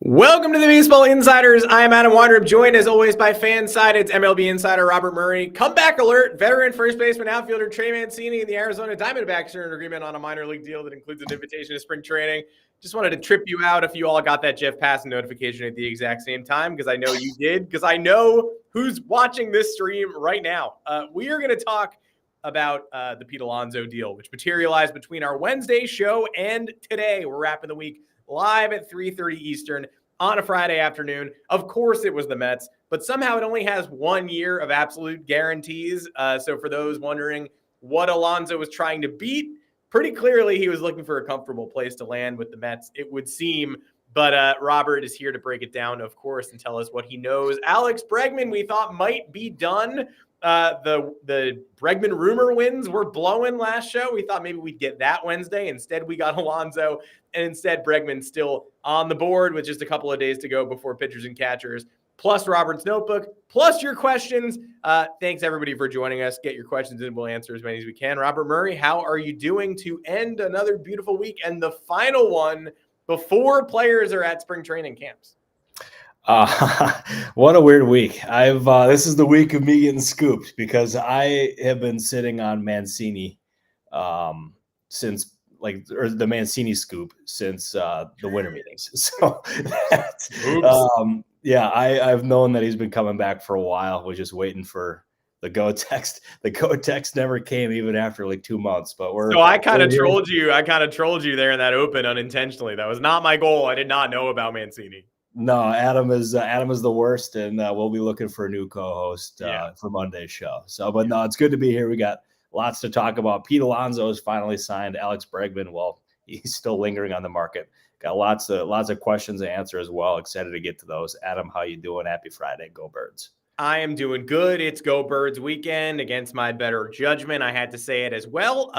Welcome to the Baseball Insiders. I am Adam Weinrib, joined as always by Fansided's MLB Insider Robert Murray. Comeback alert, veteran first baseman outfielder Trey Mancini and the Arizona Diamondbacks are in agreement on a minor league deal that includes an invitation to spring training. Just wanted to trip you out if you all got that Jeff Passan notification at the exact same time, because I know you did, because I know who's watching this stream right now. We are going to talk about the Pete Alonso deal, which materialized between our Wednesday show and today. We're wrapping the week live at 3:30 Eastern on a Friday afternoon. Of course, it was the Mets, but somehow it only has 1 year of absolute guarantees. So for those wondering what Alonso was trying to beat, pretty clearly he was looking for a comfortable place to land with the Mets, it would seem. But Robert is here to break it down, of course, and tell us what he knows. Alex Bregman, we thought might be done. The Bregman rumor wins were blowing last show. We thought maybe we'd get that Wednesday. Instead, we got Alonso, and instead Bregman still on the board with just a couple of days to go before pitchers and catchers, plus Robert's notebook, plus your questions. Thanks everybody for joining us. Get your questions in. We'll answer as many as we can. Robert Murray, how are you doing to end another beautiful week and the final one before players are at spring training camps? What a weird week. This is the week of me getting scooped because I have been sitting on Mancini since the Mancini scoop since the winter meetings. So I've known that he's been coming back for a while. We're just waiting for the go text. The go text never came even after like 2 months, but I kind of trolled you. I kind of trolled you there in that open unintentionally. That was not my goal. I did not know about Mancini. No, Adam is the worst, and we'll be looking for a new co-host for Monday's show. So, but no, it's good to be here. We got lots to talk about. Pete Alonso has finally signed. Alex Bregman, well, he's still lingering on the market. Got lots of questions to answer as well. Excited to get to those. Adam, how you doing? Happy Friday. Go Birds. I am doing good. It's Go Birds weekend. Against my better judgment, I had to say it as well.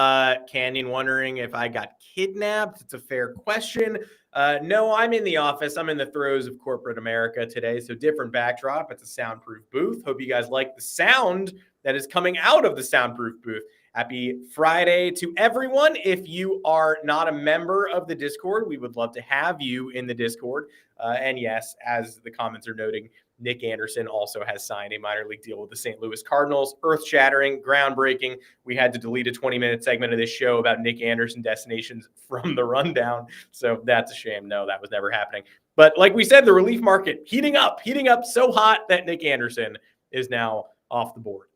Canyon wondering if I got kidnapped. It's a fair question. No, I'm in the office. I'm in the throes of corporate America today, so different backdrop. It's a soundproof booth. Hope you guys like the sound that is coming out of the soundproof booth. Happy Friday to everyone. If you are not a member of the Discord, we would love to have you in the Discord. And yes, as the comments are noting, Nick Anderson also has signed a minor league deal with the St. Louis Cardinals. Earth-shattering, groundbreaking. We had to delete a 20-minute segment of this show about Nick Anderson destinations from the rundown. So that's a shame. No, that was never happening. But like we said, the relief market heating up so hot that Nick Anderson is now off the board.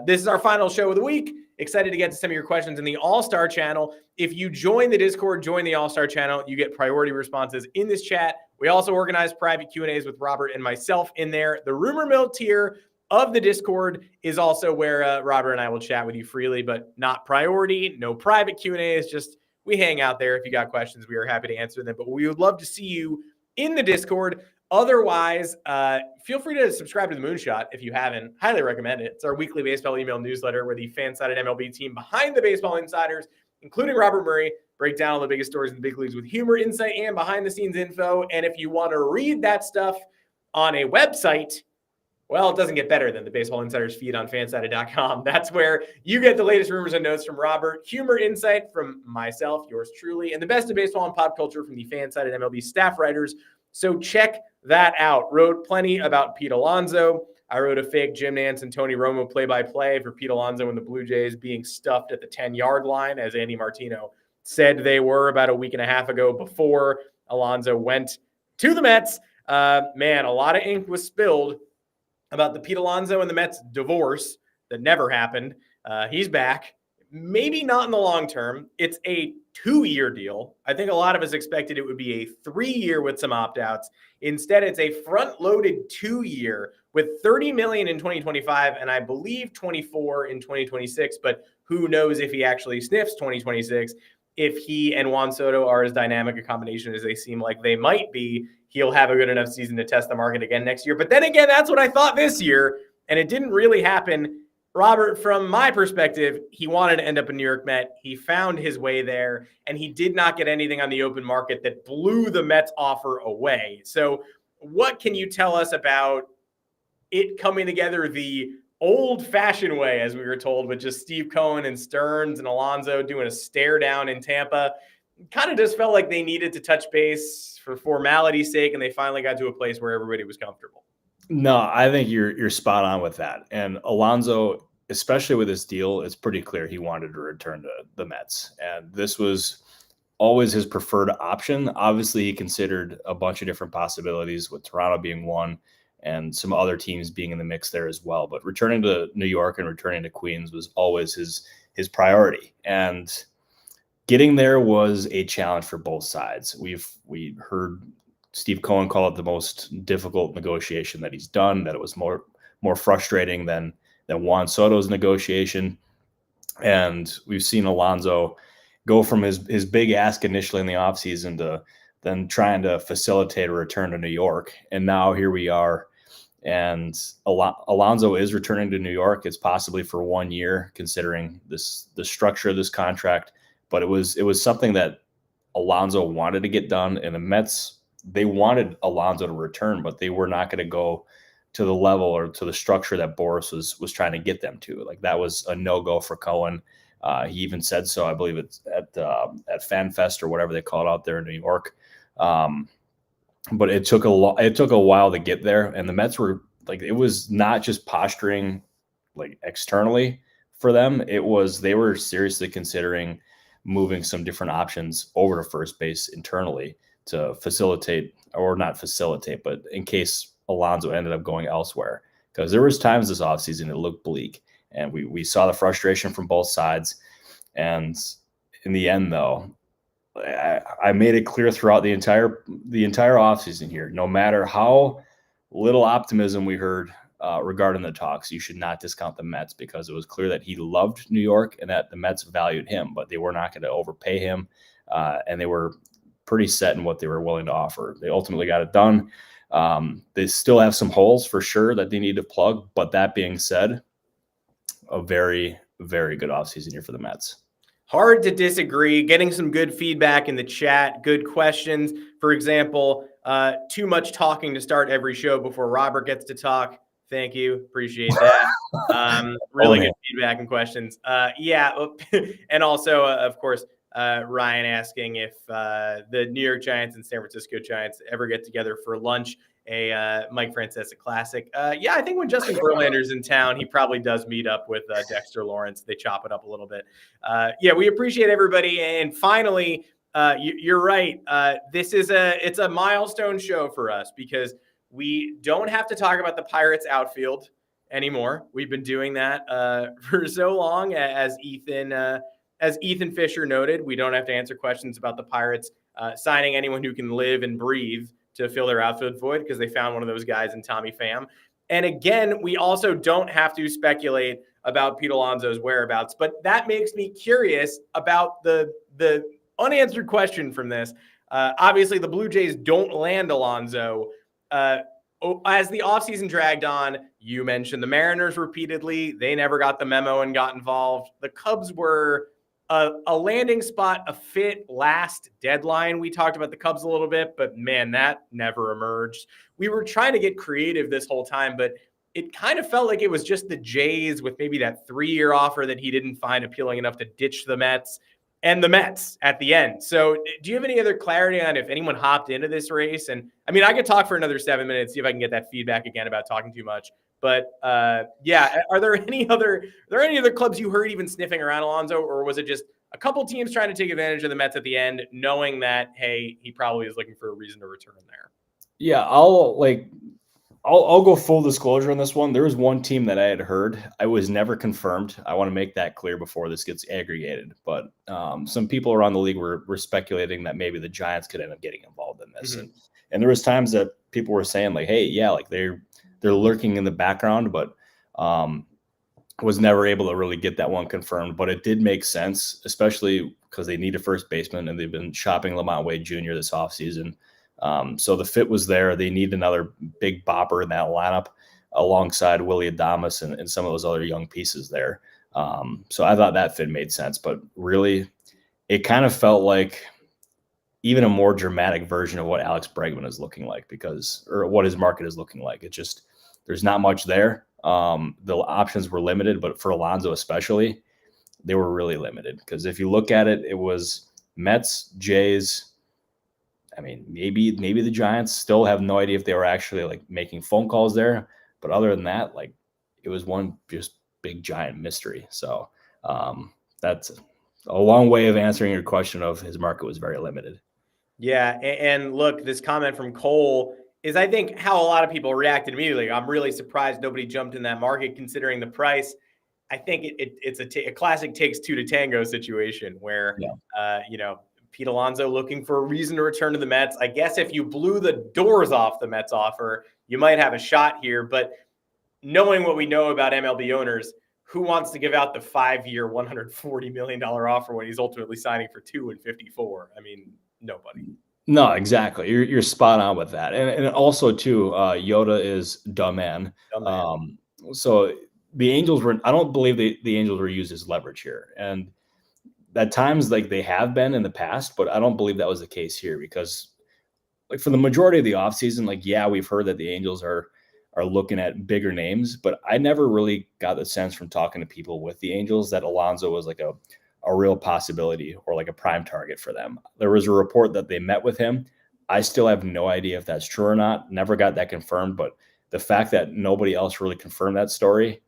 This is our final show of the week. Excited to get to some of your questions in the All-Star channel. If you join the Discord, join the All-Star channel, you get priority responses in this chat. We also organize private Q&As with Robert and myself in there. The rumor mill tier of the Discord is also where Robert and I will chat with you freely, but not priority, no private Q&As. Just we hang out there. If you got questions, we are happy to answer them. But we would love to see you in the Discord. Otherwise, feel free to subscribe to the Moonshot if you haven't. Highly recommend it. It's our weekly baseball email newsletter where the Fansided MLB team behind the Baseball Insiders, including Robert Murray, break down all the biggest stories in the big leagues with humor, insight, and behind-the-scenes info. And if you want to read that stuff on a website, well, it doesn't get better than the Baseball Insiders feed on Fansided.com. That's where you get the latest rumors and notes from Robert, humor, insight from myself, yours truly, and the best of baseball and pop culture from the Fansided MLB staff writers. So check that out. Wrote plenty about Pete Alonso. I wrote a fake Jim Nantz and Tony Romo play-by-play for Pete Alonso and the Blue Jays being stuffed at the 10-yard line, as Andy Martino said they were about a week and a half ago before Alonso went to the Mets. Man, a lot of ink was spilled about the Pete Alonso and the Mets divorce that never happened. He's back. Maybe not in the long term. It's a 2-year deal. I think a lot of us expected it would be a 3-year with some opt-outs. Instead, it's a front-loaded 2-year with $30 million in 2025 and I believe 24 in 2026. But who knows if he actually sniffs 2026? If he and Juan Soto are as dynamic a combination as they seem like they might be, he'll have a good enough season to test the market again next year. But then again, that's what I thought this year, and it didn't really happen. Robert, from my perspective, he wanted to end up a New York Met. He found his way there, and he did not get anything on the open market that blew the Mets offer away. So what can you tell us about it coming together the old-fashioned way, as we were told, with just Steve Cohen and Stearns and Alonso doing a stare down in Tampa? kind of just felt like they needed to touch base for formality's sake, and they finally got to a place where everybody was comfortable. No, I think you're spot on with that. And Alonso, especially with this deal, it's pretty clear he wanted to return to the Mets. And this was always his preferred option. Obviously, he considered a bunch of different possibilities, with Toronto being one and some other teams being in the mix there as well. But returning to New York and returning to Queens was always his priority. And getting there was a challenge for both sides. We heard Steve Cohen call it the most difficult negotiation that he's done, that it was more frustrating than Juan Soto's negotiation. And we've seen Alonso go from his big ask initially in the offseason to then trying to facilitate a return to New York. And now here we are. And Alonso is returning to New York. It's possibly for 1 year, considering the structure of this contract. But it was something that Alonso wanted to get done. And the Mets, they wanted Alonso to return, but they were not going to go to the level or to the structure that Boris was trying to get them to. Like, that was a no-go for Cohen. He even said so. I believe it's at FanFest or whatever they call it out there in New York. But it took a while to get there, and the Mets were like, it was not just posturing like externally for them. It was, they were seriously considering moving some different options over to first base internally to facilitate, or not facilitate, but in case Alonso ended up going elsewhere. Because there was times this offseason it looked bleak, and we saw the frustration from both sides. And in the end, though, I made it clear throughout the entire offseason here, no matter how little optimism we heard regarding the talks, you should not discount the Mets, because it was clear that he loved New York and that the Mets valued him, but they were not going to overpay him. And they were pretty set in what they were willing to offer. They ultimately got it done. They still have some holes for sure that they need to plug. But that being said, a very, very good offseason here for the Mets. Hard to disagree. Getting some good feedback in the chat, good questions. For example, too much talking to start every show before Robert gets to talk. Thank you. Appreciate that. Really good feedback and questions. Yeah. And also, of course, Ryan asking if the New York Giants and San Francisco Giants ever get together for lunch, a Mike Francesa classic. Yeah, I think when Justin Verlander's in town, he probably does meet up with Dexter Lawrence. They chop it up a little bit. Yeah, we appreciate everybody. And finally, you're right. It's a milestone show for us, because we don't have to talk about the Pirates outfield anymore. We've been doing that for so long, as Ethan Fisher noted. We don't have to answer questions about the Pirates signing anyone who can live and breathe to fill their outfield void, because they found one of those guys in Tommy Pham. And again, we also don't have to speculate about Pete Alonso's whereabouts. But that makes me curious about the unanswered question from this. Obviously, the Blue Jays don't land Alonso. As the offseason dragged on, you mentioned the Mariners repeatedly. They never got the memo and got involved. The Cubs were a landing spot, a fit last deadline. We talked about the Cubs a little bit, but man, that never emerged. We were trying to get creative this whole time, but it kind of felt like it was just the Jays with maybe that 3-year offer that he didn't find appealing enough to ditch the Mets, and the Mets at the end. So do you have any other clarity on if anyone hopped into this race? And I mean, I could talk for another 7 minutes, see if I can get that feedback again about talking too much. But yeah, are there any other clubs you heard even sniffing around Alonso, or was it just a couple teams trying to take advantage of the Mets at the end, knowing that, hey, he probably is looking for a reason to return there? Yeah, I'll go full disclosure on this one. There was one team that I had heard. I was never confirmed. I want to make that clear before this gets aggregated. But some people around the league were speculating that maybe the Giants could end up getting involved in this. Mm-hmm. And there was times that people were saying, like, hey, yeah, like they're lurking in the background, but was never able to really get that one confirmed. But it did make sense, especially because they need a first baseman, and they've been shopping Lamont Wade Jr. this offseason. So the fit was there. They need another big bopper in that lineup alongside Willie Adames and some of those other young pieces there. So I thought that fit made sense. But really, it kind of felt like even a more dramatic version of what Alex Bregman is looking like, or what his market is looking like. It just, there's not much there. The options were limited, but for Alonso especially, they were really limited, because if you look at it, it was Mets, Jays. I mean, maybe the Giants still have no idea if they were actually like making phone calls there. But other than that, like it was one just big giant mystery. So that's a long way of answering your question of his market was very limited. Yeah. And look, this comment from Cole is, I think, how a lot of people reacted immediately. I'm really surprised nobody jumped in that market considering the price. I think it's a classic takes two to tango situation where, Pete Alonso looking for a reason to return to the Mets. I guess if you blew the doors off the Mets offer, you might have a shot here. But knowing what we know about MLB owners, who wants to give out the 5-year, $140 million offer when he's ultimately signing for $2 and $54? I mean, nobody. No, exactly. You're spot on with that. And also too, Yoda is dumb man. So the Angels I don't believe the Angels were used as leverage here. And at times, like they have been in the past, but I don't believe that was the case here because like for the majority of the offseason, like, yeah, we've heard that the Angels are looking at bigger names, but I never really got the sense from talking to people with the Angels that Alonso was like a real possibility or like a prime target for them. There was a report that they met with him. I still have no idea if that's true or not. Never got that confirmed, but the fact that nobody else really confirmed that story,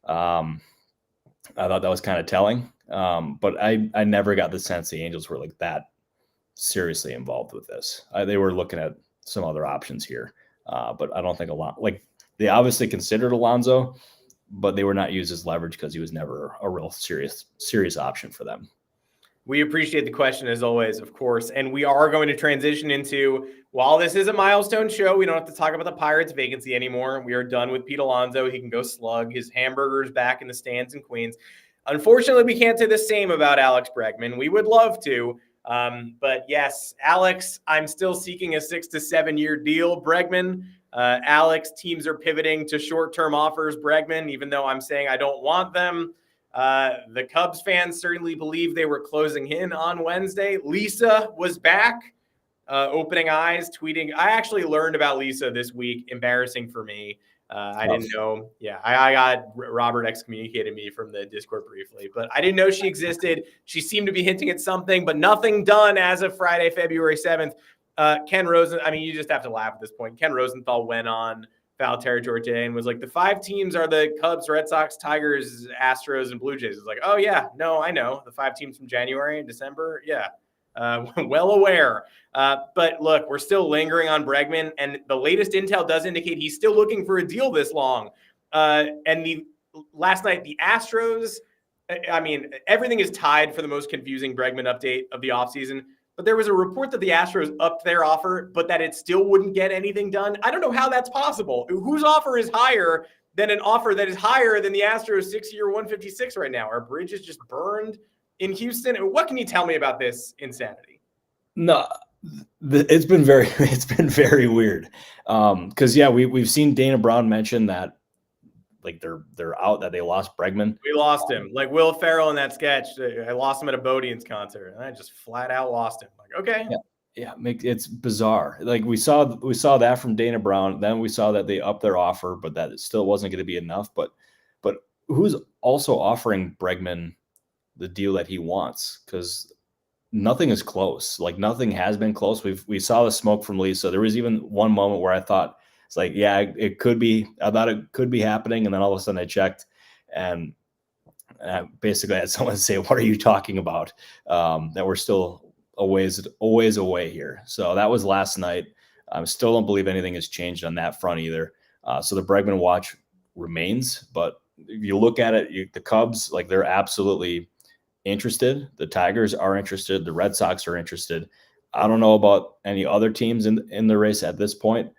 I thought that was kind of telling. But I never got the sense the Angels were like that seriously involved with this. They were looking at some other options here, but I don't think they obviously considered Alonso, but they were not used as leverage because he was never a real serious option for them. We appreciate the question as always, of course. And we are going to transition into, while this is a milestone show, we don't have to talk about the Pirates vacancy anymore. We are done with Pete Alonso. He can go slug his hamburgers back in the stands in Queens. Unfortunately, we can't say the same about Alex Bregman. We would love to. But yes, Alex, I'm still seeking a 6 to 7 year deal. Bregman, Alex, teams are pivoting to short-term offers. Bregman, even though I'm saying I don't want them. The Cubs fans certainly believe they were closing in on Wednesday. Lisa was back, opening eyes, tweeting. I actually learned about Lisa this week. Embarrassing for me. I didn't know. Yeah, I got Robert excommunicated me from the Discord briefly, but I didn't know she existed. She seemed to be hinting at something, but nothing done as of Friday, February 7th. Ken Rosen, I mean, you just have to laugh at this point. Ken Rosenthal went on Foul Territory today and was like, the 5 teams are the Cubs, Red Sox, Tigers, Astros, and Blue Jays. It's like, oh, yeah, no, I know. The 5 teams from January and December. Yeah, well aware. But look, we're still lingering on Bregman, and the latest intel does indicate he's still looking for a deal this long. And last night, the Astros, I mean, everything is tied for the most confusing Bregman update of the offseason. But there was a report that the Astros upped their offer, but that it still wouldn't get anything done. I don't know how that's possible. Whose offer is higher than an offer that is higher than the Astros 6-year 156 right now? Are bridges just burned in Houston? What can you tell me about this insanity? No, it's been very weird. Because we've seen Dana Brown mention that like they're out, that they lost Bregman. We lost him, like Will Ferrell in that sketch. I lost him at a Bodians concert, and I just flat out lost him. Like, okay, yeah, it's bizarre. Like we saw that from Dana Brown. Then we saw that they upped their offer, but that it still wasn't going to be enough. But who's also offering Bregman the deal that he wants? Because nothing is close. Like nothing has been close. We saw the smoke from Lisa. There was even one moment where I thought, it's like, yeah, it could be. I thought it could be happening, and then all of a sudden I checked, and I basically had someone say, "What are you talking about?" That we're still a ways away here. So that was last night. I still don't believe anything has changed on that front either. So the Bregman watch remains. But if you look at it, the Cubs, like they're absolutely interested. The Tigers are interested. The Red Sox are interested. I don't know about any other teams in the race at this point.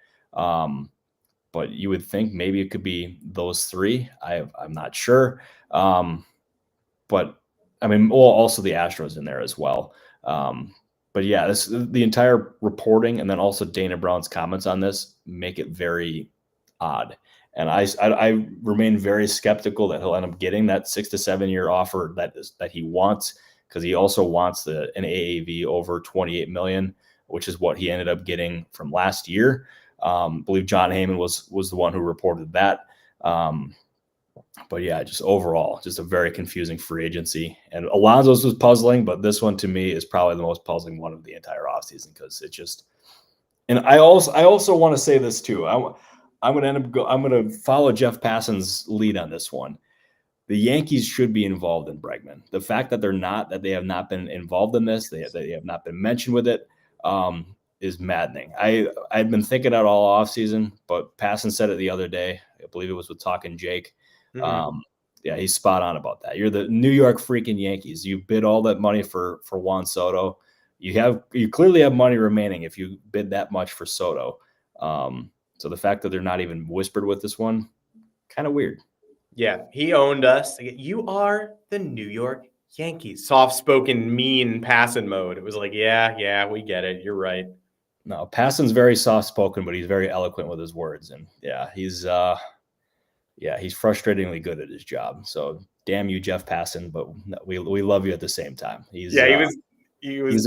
But you would think maybe it could be those 3. I'm not sure. But I mean, also the Astros in there as well. But yeah, the entire reporting and then also Dana Brown's comments on this make it very odd. And I remain very skeptical that he'll end up getting that 6 to 7 year offer that he wants, because he also wants an AAV over $28 million, which is what he ended up getting from last year. I believe John Heyman was the one who reported that. But yeah, just overall, just a very confusing free agency. And Alonso's was puzzling, but this one to me is probably the most puzzling one of the entire offseason because it just. And I also want to say this too. I'm going to follow Jeff Passan's lead on this one. The Yankees should be involved in Bregman. The fact that they have not been involved in this, they have not been mentioned with it, is maddening. I'd been thinking that all offseason, but Passan said it the other day. I believe it was with Talking Jake. Yeah, he's spot on about that. You're the New York freaking Yankees. You bid all that money for Juan Soto. You clearly have money remaining if you bid that much for Soto. So the fact that they're not even whispered with this one, kind of weird. Yeah, he owned us. You are the New York Yankees. Soft-spoken, mean, Passan mode. It was like, yeah, we get it. You're right. No, Passan's very soft-spoken, but he's very eloquent with his words. And yeah, he's frustratingly good at his job. So damn you, Jeff Passan, but we love you at the same time. He was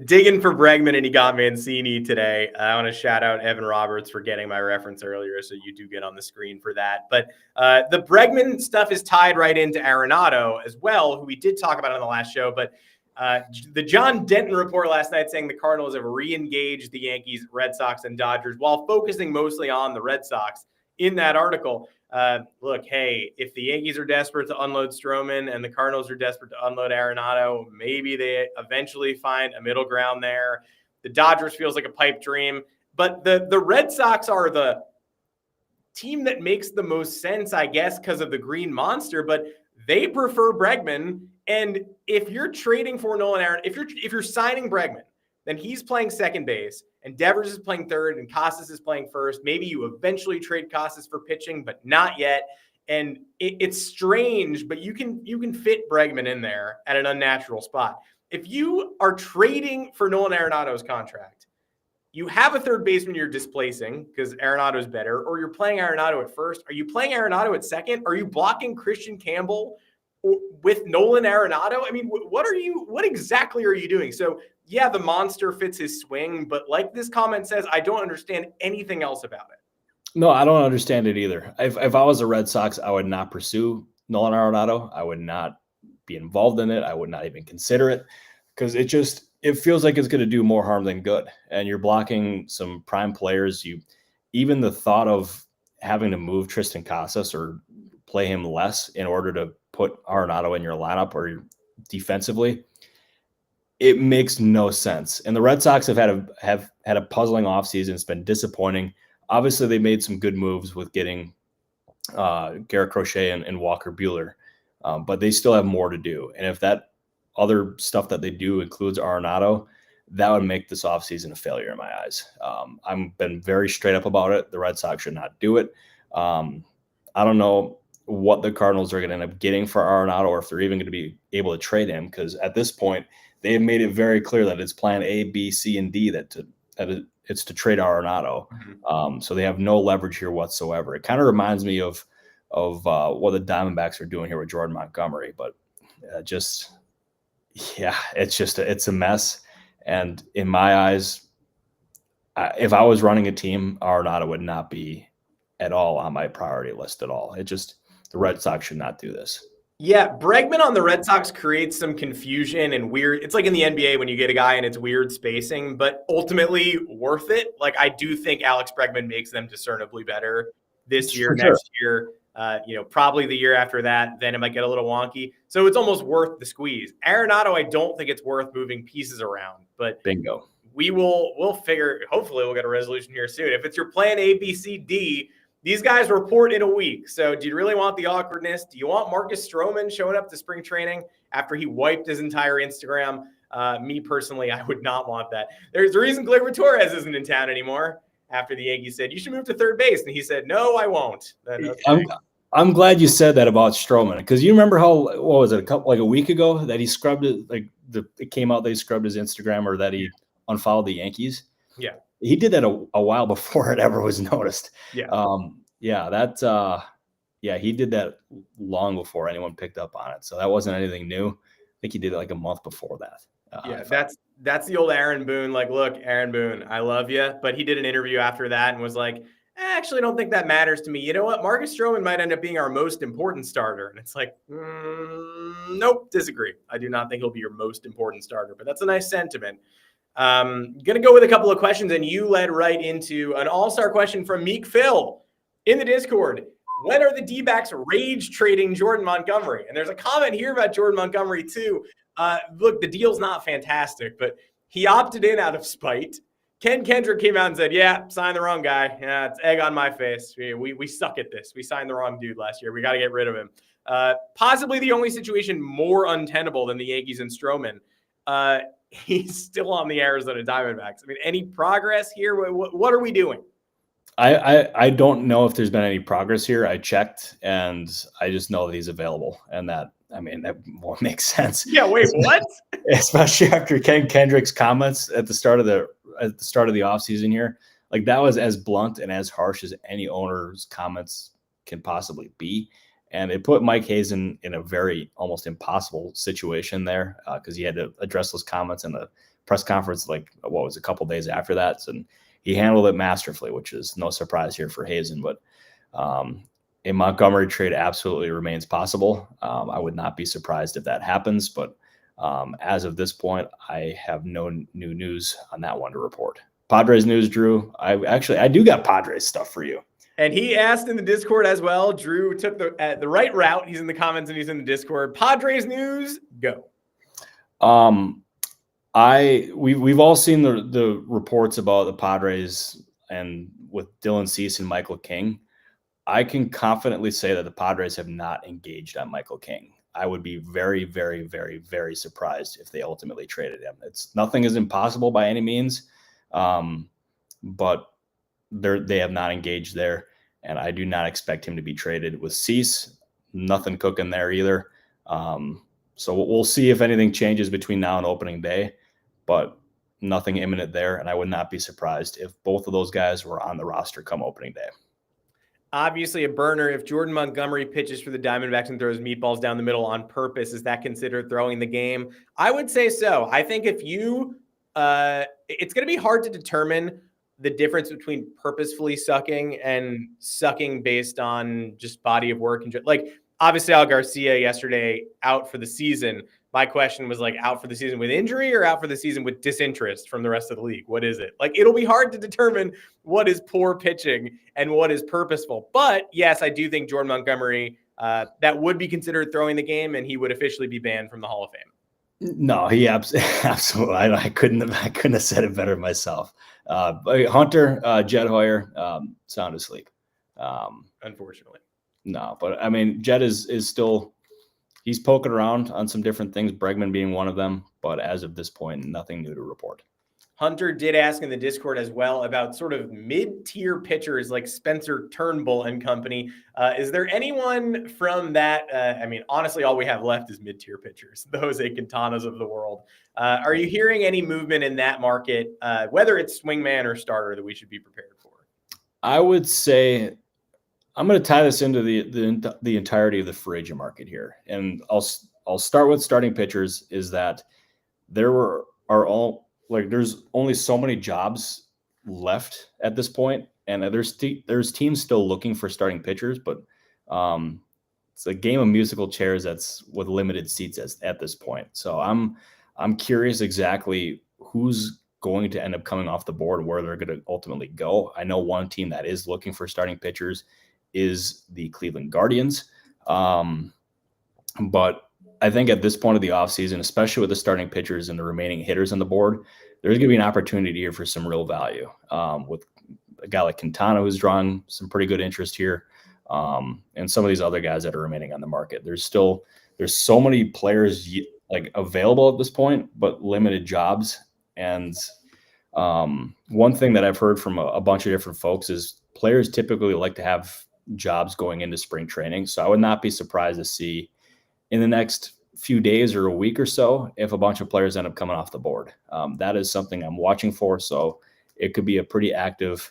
digging for Bregman, and he got Mancini today. I want to shout out Evan Roberts for getting my reference earlier, so you do get on the screen for that. But the Bregman stuff is tied right into Arenado as well, who we did talk about on the last show. But the John Denton report last night saying the Cardinals have re-engaged the Yankees, Red Sox, and Dodgers while focusing mostly on the Red Sox in that article. Look, hey, if the Yankees are desperate to unload Stroman and the Cardinals are desperate to unload Arenado, maybe they eventually find a middle ground there. The Dodgers feels like a pipe dream, but the Red Sox are the team that makes the most sense, I guess, because of the green monster, but they prefer Bregman. And if you're trading for Nolan Arenado, if you're signing Bregman, then he's playing second base, and Devers is playing third, and Casas is playing first. Maybe you eventually trade Casas for pitching, but not yet. And it's strange, but you can fit Bregman in there at an unnatural spot. If you are trading for Nolan Arenado's contract, you have a third baseman you're displacing because Arenado is better, or you're playing Arenado at first. Are you playing Arenado at second? Are you blocking Christian Campbell with Nolan Arenado? I mean, what exactly are you doing? So yeah, the monster fits his swing, but like this comment says, I don't understand anything else about it. No, I don't understand it either. If I was a Red Sox, I would not pursue Nolan Arenado. I would not be involved in it. I would not even consider it because it feels like it's going to do more harm than good. And you're blocking some prime players. Even the thought of having to move Tristan Casas or play him less in order to put Arenado in your lineup or defensively, it makes no sense. And the Red Sox have had a puzzling offseason. It's been disappointing. Obviously, they made some good moves with getting Garrett Crochet and Walker Buehler, but they still have more to do. And if that other stuff that they do includes Arenado, that would make this offseason a failure in my eyes. I've been very straight up about it. The Red Sox should not do it. I don't know what the Cardinals are going to end up getting for Arenado, or if they're even going to be able to trade him, because at this point, they have made it very clear that it's plan A, B, C, and D that it's to trade Arenado. So they have no leverage here whatsoever. It kind of reminds me of what the Diamondbacks are doing here with Jordan Montgomery, but it's a mess. And in my eyes, if I was running a team, Arenado would not be at all on my priority list at all. The Red Sox should not do this. Yeah, Bregman on the Red Sox creates some confusion and weird. It's like in the NBA when you get a guy and it's weird spacing, but ultimately worth it. Like, I do think Alex Bregman makes them discernibly better this year, next year, probably the year after that. Then it might get a little wonky. So it's almost worth the squeeze. Arenado, I don't think it's worth moving pieces around, but bingo. We'll figure, hopefully we'll get a resolution here soon. If it's your plan A, B, C, D, these guys report in a week. So do you really want the awkwardness? Do you want Marcus Stroman showing up to spring training after he wiped his entire Instagram? Me personally, I would not want that. There's a reason Gleyber Torres isn't in town anymore after the Yankees said, you should move to third base. And he said, no, I won't. I'm glad you said that about Stroman, because you remember what was it, a week ago that he scrubbed it, it came out that he scrubbed his Instagram, or that he unfollowed the Yankees. Yeah. He did that a while before it ever was noticed. Yeah. He did that long before anyone picked up on it. So that wasn't anything new. I think he did it like a month before that. That's the old Aaron Boone. Like, look, Aaron Boone, I love you. But he did an interview after that and was like, I actually don't think that matters to me. You know what? Marcus Stroman might end up being our most important starter. And it's like, nope, disagree. I do not think he'll be your most important starter, but that's a nice sentiment. Going to go with a couple of questions, and you led right into an all-star question from Meek Phil in the Discord. When are the D-backs rage trading Jordan Montgomery? And there's a comment here about Jordan Montgomery too. Look, the deal's not fantastic, but he opted in out of spite. Ken Kendrick came out and said, yeah, signed the wrong guy. Yeah, it's egg on my face. We suck at this. We signed the wrong dude last year. We got to get rid of him. Possibly the only situation more untenable than the Yankees and Stroman. He's still on the Arizona Diamondbacks. I mean, any progress here? What are we doing? I don't know if there's been any progress here. I checked, and I just know that he's available, and that won't make sense. Yeah, wait, what? Especially after Ken Kendrick's comments at the start of the offseason here. Like, that was as blunt and as harsh as any owner's comments can possibly be. And it put Mike Hazen in a very almost impossible situation there because he had to address those comments in the press conference, a couple days after that. And he handled it masterfully, which is no surprise here for Hazen. But a Montgomery trade absolutely remains possible. I would not be surprised if that happens. But as of this point, I have no new news on that one to report. Padres news, Drew. I do got Padres stuff for you. And he asked in the Discord as well. Drew took the right route. He's in the comments and he's in the Discord. Padres news, go. We've all seen the reports about the Padres and with Dylan Cease and Michael King. I can confidently say that the Padres have not engaged on Michael King. I would be very, very, very, very surprised if they ultimately traded him. Nothing is impossible by any means, but they have not engaged there, and I do not expect him to be traded. With Cease, nothing cooking there either. So we'll see if anything changes between now and opening day, but nothing imminent there, and I would not be surprised if both of those guys were on the roster come opening day. Obviously a burner. If Jordan Montgomery pitches for the Diamondbacks and throws meatballs down the middle on purpose, is that considered throwing the game? I would say so. I think if you it's going to be hard to determine the difference between purposefully sucking and sucking based on just body of work. And obviously Al Garcia yesterday out for the season. My question was out for the season with injury or out for the season with disinterest from the rest of the league? What is it? It'll be hard to determine what is poor pitching and what is purposeful. But yes, I do think Jordan Montgomery, that would be considered throwing the game, and he would officially be banned from the Hall of Fame. No, he absolutely. I couldn't have said it better myself. Hunter, Jed Hoyer, sound asleep. Unfortunately. No, but Jed is still, he's poking around on some different things, Bregman being one of them, but as of this point, nothing new to report. Hunter did ask in the Discord as well about sort of mid-tier pitchers like Spencer Turnbull and company. Is there anyone from that? Honestly, all we have left is mid-tier pitchers, the Jose Quintanas of the world. Are you hearing any movement in that market, whether it's swingman or starter, that we should be prepared for? I would say I'm going to tie this into the entirety of the free agent market here. And I'll start with starting pitchers. Is that there's only so many jobs left at this point, and there's teams still looking for starting pitchers, but it's a game of musical chairs that's with limited seats at this point. So I'm curious exactly who's going to end up coming off the board, where they're going to ultimately go. I know one team that is looking for starting pitchers is the Cleveland Guardians. But I think at this point of the offseason, especially with the starting pitchers and the remaining hitters on the board, there's going to be an opportunity here for some real value with a guy like Quintana, who's drawing some pretty good interest here, and some of these other guys that are remaining on the market. There's so many players available at this point, but limited jobs. And one thing that I've heard from a bunch of different folks is players typically like to have jobs going into spring training. So I would not be surprised to see in the next few days or a week or so if a bunch of players end up coming off the board. That is something I'm watching for. So it could be a pretty active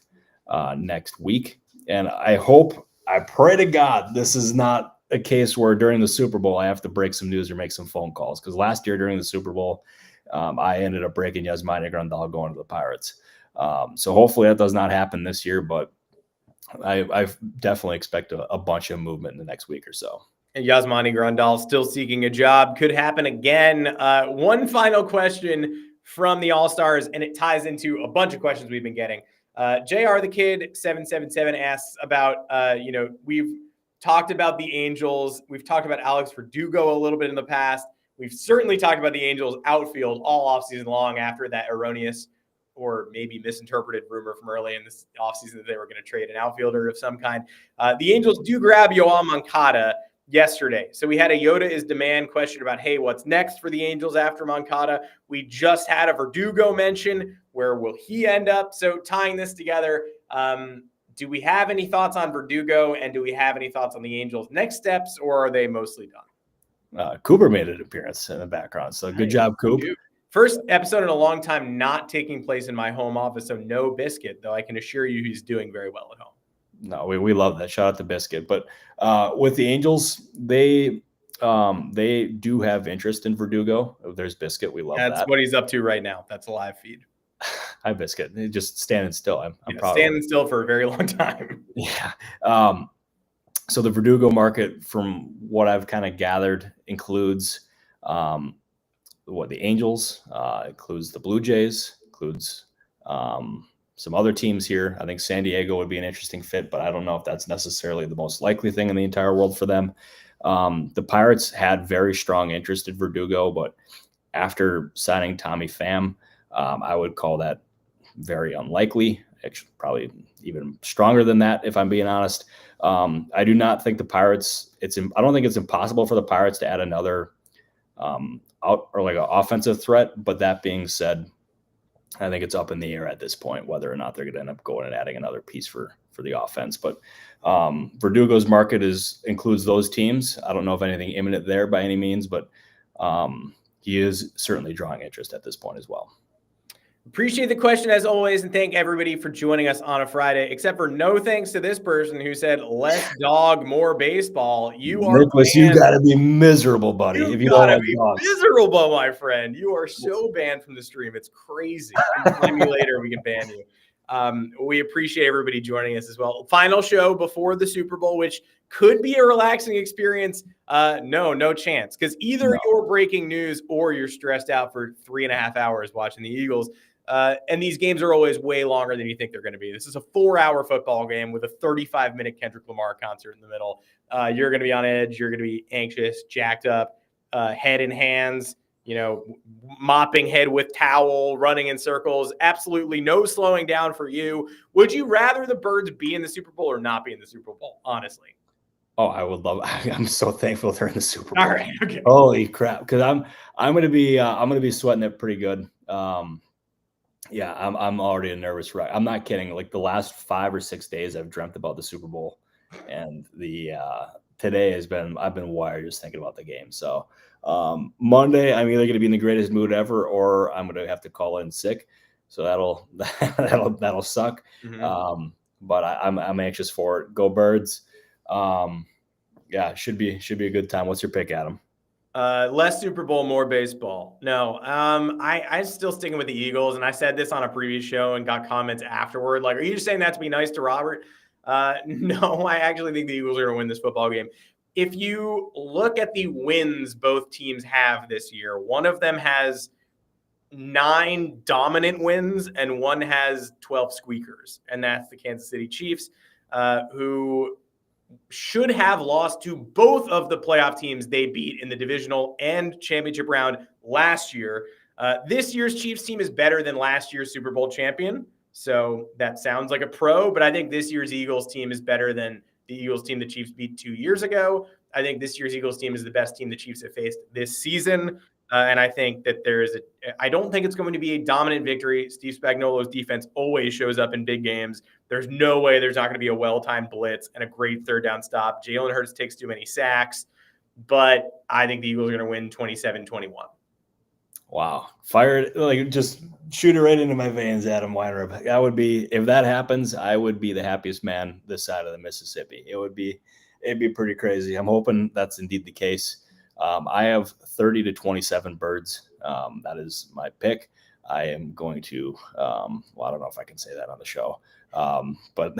next week. And I pray to God this is not a case where during the Super Bowl I have to break some news or make some phone calls. Because last year during the Super Bowl, I ended up breaking Yasmani Grandal going to the Pirates. So hopefully that does not happen this year. But I definitely expect a bunch of movement in the next week or so. And Yasmani Grandal still seeking a job. Could happen again. One final question from the All-Stars, and it ties into a bunch of questions we've been getting. JR the Kid 777 asks about, we've talked about the Angels. We've talked about Alex Verdugo a little bit in the past. We've certainly talked about the Angels outfield all offseason long after that erroneous or maybe misinterpreted rumor from early in this offseason that they were going to trade an outfielder of some kind. The Angels do grab Yoel Moncada yesterday. So we had a Yoda is demand question about, hey, what's next for the Angels after Moncada? We just had a Verdugo mention. Where will he end up? So tying this together, do we have any thoughts on Verdugo, and do we have any thoughts on the Angels' next steps, or are they mostly done? Cooper made an appearance in the background, so good job, Coop. First episode in a long time not taking place in my home office, so no Biscuit, though I can assure you he's doing very well at home. No, we love that. Shout out to Biscuit. But with the Angels, they do have interest in Verdugo. There's Biscuit. We love that. That's what he's up to right now. That's a live feed. Hi, Biscuit. He's just standing still. I'm proud standing still for a very long time. Yeah. So the Verdugo market, from what I've kind of gathered, includes the Angels, includes the Blue Jays, includes some other teams here. I think San Diego would be an interesting fit, but I don't know if that's necessarily the most likely thing in the entire world for them. The Pirates had very strong interest in Verdugo, but after signing Tommy Pham, I would call that very unlikely. Actually, probably even stronger than that, if I'm being honest. I do not think the Pirates. I don't think it's impossible for the Pirates to add another an offensive threat. But that being said, I think it's up in the air at this point whether or not they're going to end up going and adding another piece for the offense. But Verdugo's market includes those teams. I don't know if anything imminent there by any means, but he is certainly drawing interest at this point as well. Appreciate the question as always, and thank everybody for joining us on a Friday, except for no thanks to this person who said, less dog, more baseball. You are Nicholas, you got to be miserable, buddy. If you got to be miserable, my friend. You are so banned from the stream. It's crazy. Find me later. We can ban you. We appreciate everybody joining us as well. Final show before the Super Bowl, which could be a relaxing experience. No chance. Because either you're breaking news or you're stressed out for 3.5 hours watching the Eagles. And these games are always way longer than you think they're going to be. This is a 4-hour football game with a 35-minute Kendrick Lamar concert in the middle. You're going to be on edge. You're going to be anxious, jacked up, head in hands, mopping head with towel, running in circles. Absolutely no slowing down for you. Would you rather the Birds be in the Super Bowl or not be in the Super Bowl, honestly? Oh, I would love. I'm so thankful they're in the Super Bowl. All right, okay. Holy crap! Because I'm gonna be sweating it pretty good. Yeah, I'm already a nervous wreck. I'm not kidding. Like the last 5 or 6 days, I've dreamt about the Super Bowl, and today I've been wired just thinking about the game. So Monday, I'm either going to be in the greatest mood ever, or I'm going to have to call in sick. So that'll suck. Mm-hmm. But I'm anxious for it. Go Birds. Yeah, should be a good time. What's your pick, Adam? Less Super Bowl, more baseball. No, I'm still sticking with the Eagles, and I said this on a previous show and got comments afterward. Like, are you just saying that to be nice to Robert? No, I actually think the Eagles are going to win this football game. If you look at the wins both teams have this year, one of them has 9 dominant wins and one has 12 squeakers, and that's the Kansas City Chiefs, who should have lost to both of the playoff teams they beat in the divisional and championship round last year. This year's Chiefs team is better than last year's Super Bowl champion. So that sounds like a pro, but I think this year's Eagles team is better than the Eagles team the Chiefs beat 2 years ago. I think this year's Eagles team is the best team the Chiefs have faced this season. And I think that I don't think it's going to be a dominant victory. Steve Spagnuolo's defense always shows up in big games. There's no way there's not going to be a well-timed blitz and a great third down stop. Jalen Hurts takes too many sacks, but I think the Eagles are going to win 27-21. Wow. Fired, just shoot it right into my veins, Adam Weinrib. If that happens, I would be the happiest man this side of the Mississippi. It'd be pretty crazy. I'm hoping that's indeed the case. I have 30-27 Birds. That is my pick. I am going to. Well, I don't know if I can say that on the show, but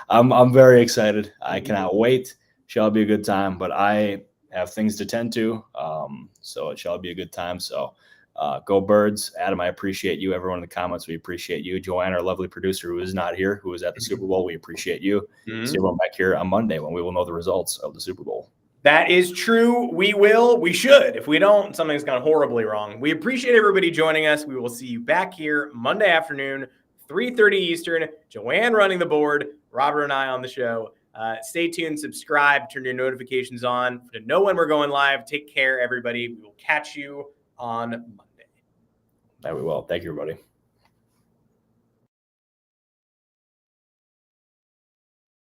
I'm very excited. I cannot wait. Shall be a good time. But I have things to tend to, so it shall be a good time. So go Birds. Adam, I appreciate you. Everyone in the comments, we appreciate you. Joanne, our lovely producer, who is not here, who is at the Super Bowl, we appreciate you. See everyone back here on Monday when we will know the results of the Super Bowl. That is true. We will. We should. If we don't, something's gone horribly wrong. We appreciate everybody joining us. We will see you back here Monday afternoon, 3:30 Eastern. Joanne running the board, Robert and I on the show. Stay tuned, subscribe, turn your notifications on to know when we're going live. Take care, everybody. We will catch you on Monday. That we will. Thank you, everybody.